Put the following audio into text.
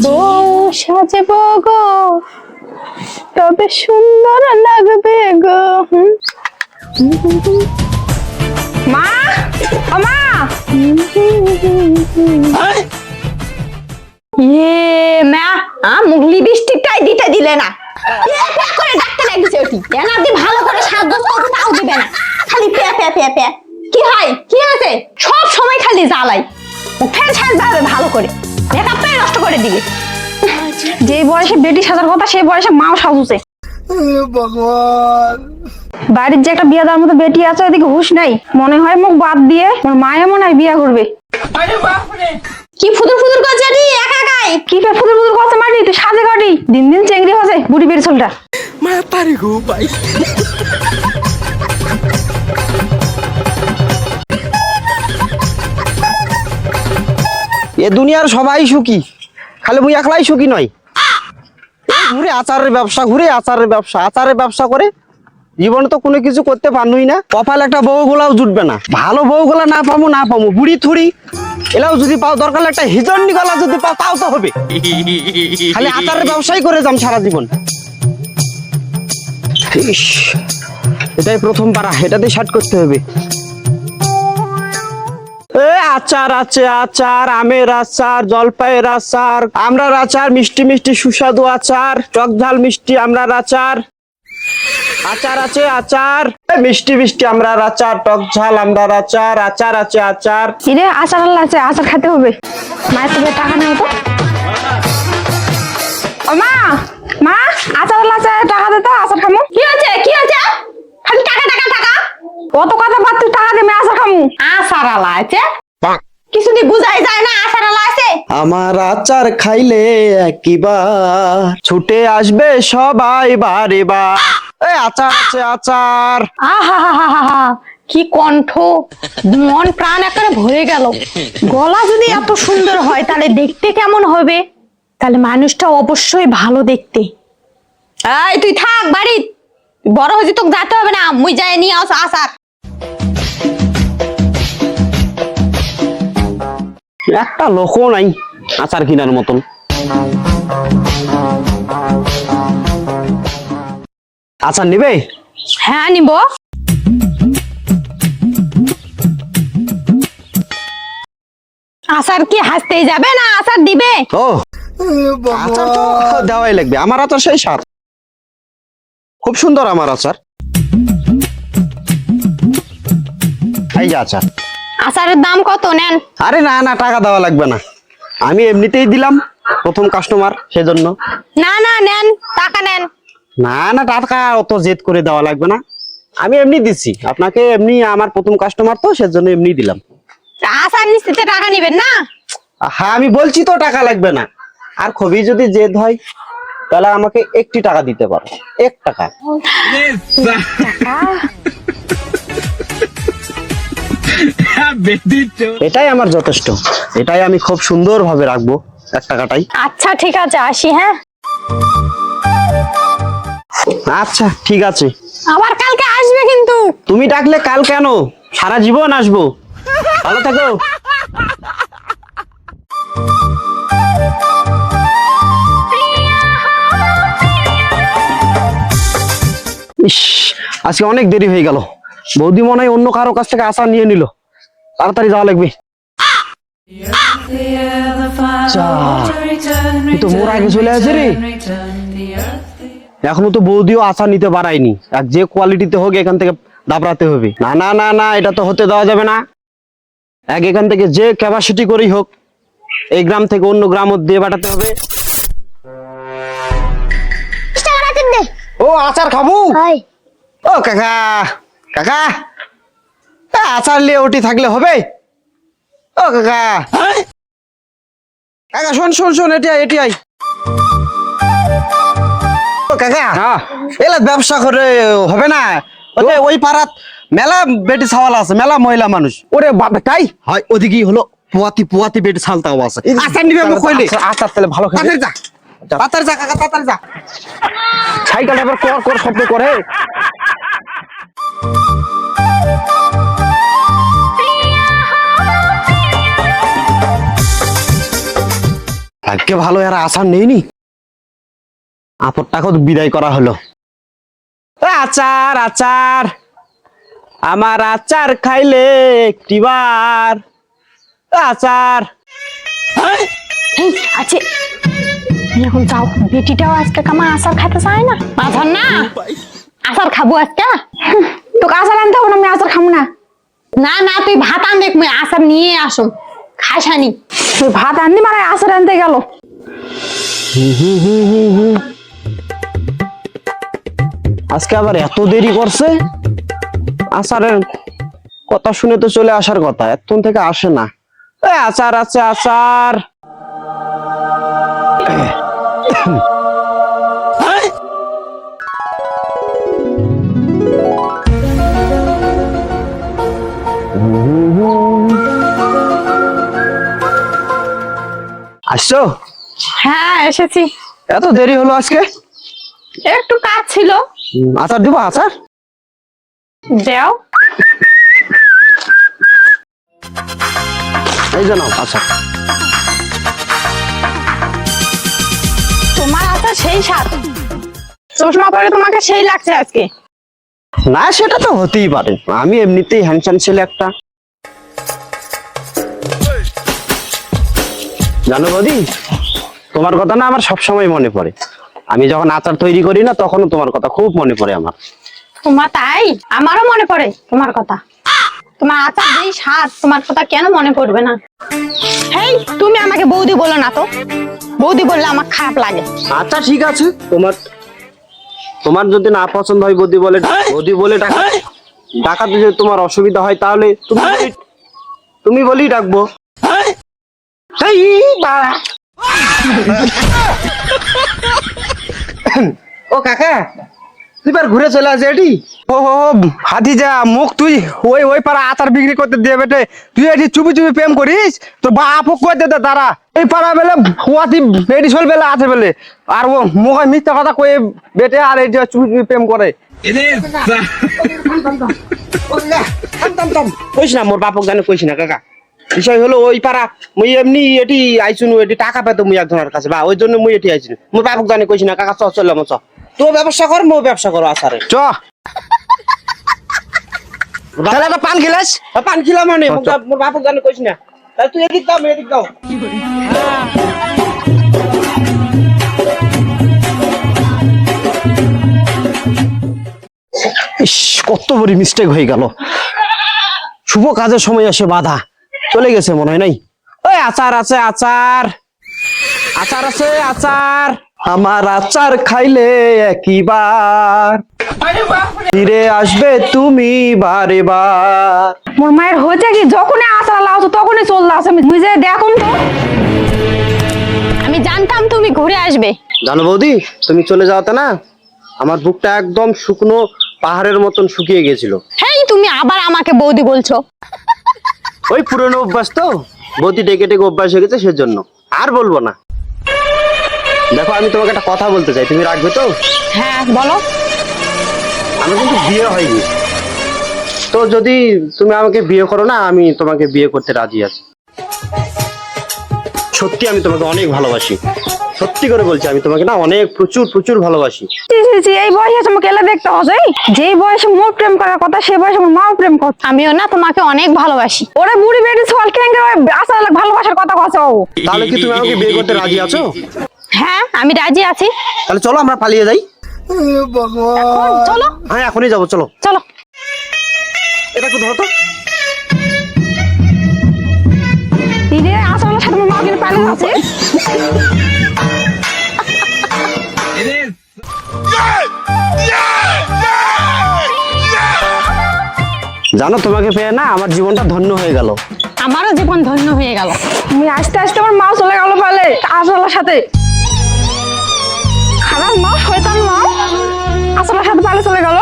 বউ সাজব গো, তবে সুন্দর লাগবে গো। মা, ও মা, মুগলি বৃষ্টিটাই দিতে দিলে না, করে ডাকতে লাগছে। ওটি আপনি ভালো করে সাজগোজ করতে তাও দিবে না, খালি পে পে পে পে। কি হয়, কি আছে, সব সময় খালি জ্বালাই। ফের সাজবে ভালো করে, মেকআপটাই নষ্ট করে দিবে। যে বয়সে বেটি সাজার কথা সেই বয়সে মাও সাজুছে। ভগবান, বাড়ির যে একটা বিয়া দেওয়ার মতো বেটি আছে, ওদিকে হুশ নাই। মনে হয় মুখ বাদ দিয়ে ওর মায়ে মনে হয় বিয়া করবে। কি ফুদুর ফুদুর করছে একা একাই? কি ফুদুর ফুদুর করছে মাটি? তুই সাজে কাটি, দিন দিন চেংড়ি হচ্ছে বুড়ি বের চলটা। মা তারি গো ভাই। এ দুনিয়ার সবাই সুখী, খালি মুই একলাই সুখী নয়। ঘুরে আচারের ব্যবসা, ঘুরে আচারের ব্যবসা, আচারের ব্যবসা করে জীবনে তো কোনো কিছু করতে পারনুই না। কপাল একটা বউ গোলাও জুটবে না, ভালো বউ গোলা না পাবো বুড়ি থুড়ি এলাও যদি পাও, দরকার একটা হিজন্নি গলা যদি পাও তাও তো হবে। খালি আচারের ব্যবসাই করে যাম সারা জীবন। এটাই প্রথম পারা, এটাতে শার্ট করতে হবে। আচার আছে, আচার আমের আচার, জলপাইয়ের আচার, আমড়ার আচার, মিষ্টি মিষ্টি সুস্বাদু আচার, টক ঝাল মিষ্টি আমড়ার আচার। আচার আছে আচার, মিষ্টি মিষ্টি আমড়ার আচার, টক ঝাল আমড়ার আচার, আচার আছে আচার। কিরে আচার আছে, আচার খেতে হবে। মায়ের থেকে টাকা নেই তো। ও মা, মা আচার আছে, টাকা দে তো, আচার খামু। কি আছে, কি আছে, খালি টাকা টাকা টাকা। কত কথা বাদ, তুই টাকা দে, আচার খামু। আচার আছে কিছু দিয়ে বুঝাই যায় না, আচার আছে। আমার আচার খাইলে একবার ছুটে আসবে সবাই বারে বার। আচার আছে আচার। আহা, কি কণ্ঠ, মন প্রাণ একেবারে ভরে গেল। গলা যদি এত সুন্দর হয় তাহলে দেখতে কেমন হবে? তাহলে মানুষটা অবশ্যই ভালো দেখতে। এই তুই থাক বাড়ি, বড় হয়েছি তোকে যেতে হবে না, মুই যাই নিয়ে আস আচার। একটা লোকও নাই আচার কিনার মতন। আচার নিবে? হ্যাঁ নিব। আচার কি হাসতেই যাবে না আচার দিবে? ও আচার তো দেওয়াই লাগবে, আমার আচার সেই স্বাদ, খুব সুন্দর আমার আচার। এই যে আচার। আচারের দাম কত নেন? আরে না না, টাকা দেওয়া লাগবে না, আমি এমনিতেই দিলাম, প্রথম কাস্টমার সেজন্য। না না নেন, টাকা নেন। না না, টাকা অত জেদ করে দেওয়া লাগবে না, আমি এমনি দিচ্ছি আপনাকে, এমনি আমার প্রথম কাস্টমার তো সেজন্য এমনি দিলাম। আচার নিশ্চিত টাকা নিবেন না? হ্যাঁ আমি বলছি তো টাকা লাগবে না, আর খুবই যদি জেদ হয় তাহলে আমাকে 1টি টাকা দিতে পারো, 1 টাকা। এটাই আমার যথেষ্ট, এটাই আমি খুব সুন্দর ভাবে রাখবো, 1 টাকাটাই। আচ্ছা ঠিক আছে, আসি। হ্যাঁ আচ্ছা ঠিক আছে। আবার কালকে আসবে কিন্তু। তুমি ডাকলে কাল কেন, সারা জীবন আসবো। ভালো থাকো। ইস, আজকে অনেক দেরি হয়ে গেল, বৌদি মনে হয় অন্য কারো কাছ থেকে আচার নিয়ে নিল, তাড়াতাড়ি যাওয়া লাগবে। তো মোর আগে চলে আসে রে, এখনো তো বৌদিও আচার নিতে পারায়নি, আর যে কোয়ালিটিতে হোক এখান থেকে দাবড়াতে হবে। না না না না, এটা তো হতে দেওয়া যাবে না। এখান থেকে যে ক্যাপাসিটি করেই হোক এই গ্রাম থেকে অন্য গ্রাম দিয়ে পাঠাতে হবে। ও আচার খাবো? ও কাকা, কাকা আচার নিয়ে ওটি থাকলে হবে? ও কাকা, কাকা শোন শোন শোন, এটি আই, এটি আই। ও কাকা, এলা ব্যবসা করে হবে না? ওই পাড়াত মেলা বেটি ছাওয়াল আছে, মেলা মহিলা মানুষ। ওরে বাবা, তাই হয়? ওদিকেই হলো পুয়াতি পুয়াতি বেটি ছালতাও আছে। আচার নিবে আমি কইলে। আচার তাহলে ভালো খাবে। তাড়াতাড়ি যা, তাড়াতাড়ি যা কাকা, তাড়াতাড়ি যা। সাইকেলটা এবার কর কর শব্দ করে। ভাগ্যে ভালো এরা আচার নেইনি, আপরটাকেও বিদায় করা হলো। আচার আচার, আমার আচার খাইলে একটিবার আচার। এই আছে, এখন যাও, বেটিটাও আজকে আমার আচার খেতে চায় না। আচার না, আচার খাবো আজকে। তোকে আচার আনতে হবে না, আমি আচার খাবো না। না না, তুই ভাত আনবে, আমি আচার নিয়ে আসো, খাসানি। তুই ভাত আনলি মানে আচার আনতে গেল। আজকে আবার এত দেরি করছে, আচারের কথা শুনে তো চলে আসার কথা, এতক্ষণ থেকে আসে না। আচার আছে আচার। আসছো? হ্যাঁ এসেছি। এত দেরি হলো আজকে? একটু কাজ ছিল। আচার দিব? আচার দেও। এই যে নাও আচার। তোমার আচার সেই স্বাদ, চশমা পরে তোমাকে সেই লাগছে আজকে। না সেটা তো হতেই পারে, আমি এমনিতেই হ্যান্ডসাম ছেলে একটা। জানো বৌদি, তোমার কথা না আমার সবসময় মনে পড়ে। আমি যখন আচার তৈরি করি না, তখনও তোমার কথা খুব মনে পড়ে আমার। তোমার তাই, আমারও মনে পড়ে তোমার কথা। তোমার আচার যেই স্বাদ, তোমার কথা কেন মনে পড়বে না? হেই, তুমি আমাকে বৌদি বলো না তো, বৌদি বললে আমার খারাপ লাগে। আচ্ছা ঠিক আছে, তোমার তোমার যদি না পছন্দ হয় বৌদি বলে ডাকাতে যদি তোমার অসুবিধা হয়, তাহলে তুমি বলেই ডাকবো। এই বাড়া। ও কাকা, তুই বার ঘুরে চলে আসে এটি। ও হাতি যা মুখ, তুই ওই ওই পাড়া আচার বিক্রি করতে দিয়ে বেটে, তুই এটি চুপি চুপি প্রেম করিস, তোর বাপ করে দে তারা এই পাড়া বেলে ওয়াতি বেটি চল বেলে আছে বেলে, আর ও মুখে মিথ্যা কথা কয়ে বেটে আর এই চুপি চুপি প্রেম করে। কইস না, মোর বাপক জানে কইস না কাকা। বিষয় হলো ওই পাড়া মুই এমনি এটি আইছুনু, এটি টাকা পেতো মুই একজনের কাছে, বা ওই জন্য মুই এটি আইছুনু। মোর বাপক জানে কইস না কাকা, চললাম চ। তো ব্যবসা কর, মো ব্যবসা করো আচারে। চ তাহলে একটা পান খেলাস। পান খিলা মানে মোর বাপক জানে কইস না, তাহলে তুই এদিক দাও, এদিক দাও। ইস, কত বড় মিস্টেক হয়ে গেল। শুভ কাজের সময় এসে বাধা চলে গেছে মনে হয়। নাই ওই আচার আছে আচার, আচার আছে আচার, আমার আচার খাইলে একবার ফিরে আসবে তুমি বারে বার। মোর মায়ের হয়েছে কি, যখনই আচার লাগাতো তখনই চলতে আসে। আমি বুঝে দেখুন তো, আমি জানতাম তুমি ঘুরে আসবে। জানো বৌদি, তুমি চলে যাওয়াতে না আমার বুকটা একদম শুকনো পাহাড়ের মতন শুকিয়ে গেছিল। হেই, তুমি আবার আমাকে বৌদি বলছো? ওই পুরনো অভ্যাস তো, বৌদি ডেকে ডেকে অভ্যাস হয়ে গেছে, সেজন্য আর বলবো না। দেখো, আমি তোমাকে একটা কথা বলতে চাই, তুমি রাখবে তো? হ্যাঁ বলো। আমি কিন্তু বিয়ে হয়নি, তো যদি তুমি আমাকে বিয়ে করো না, আমি তোমাকে বিয়ে করতে রাজি আছি। সত্যি আমি তোমাকে অনেক ভালোবাসি, সত্যি করে বলছি, আমি তোমাকে না অনেক প্রচুর প্রচুর ভালোবাসি। এই বয়সে তোমাকে এলা দেখতে হবে, যেই বয়সে মোর প্রেম করার কথা সেই বয়সে আমার মাও প্রেম করে। আমিও না তোমাকে অনেক ভালোবাসি। ওরে বুড়ি বেটি ছল কেন আসলে ভালোবাসার কথা কছো? তাহলে কি তুমি আমাকে বিয়ে করতে রাজি আছো? হ্যাঁ আমি রাজি আছি। তাহলে চলো আমরা পালিয়ে যাই। ভগবান, চলো। হ্যাঁ এখনই যাবো, চলো চলো। এটা একটু ধরো তো। দিদি আসলে সাথে আমার মা কিন্তু পালিয়ে আছে। জানো, তোমাকে পেয়ে না আমার জীবনটা ধন্য হয়ে গেল। আমারও জীবন ধন্য হয়ে গেল। তুমি আস্তে আস্তে আমার মা চলে গেল পালে আসলার সাথে। খারাপ মা, শয়তান মা, আসলার সাথে পালে চলে গেল।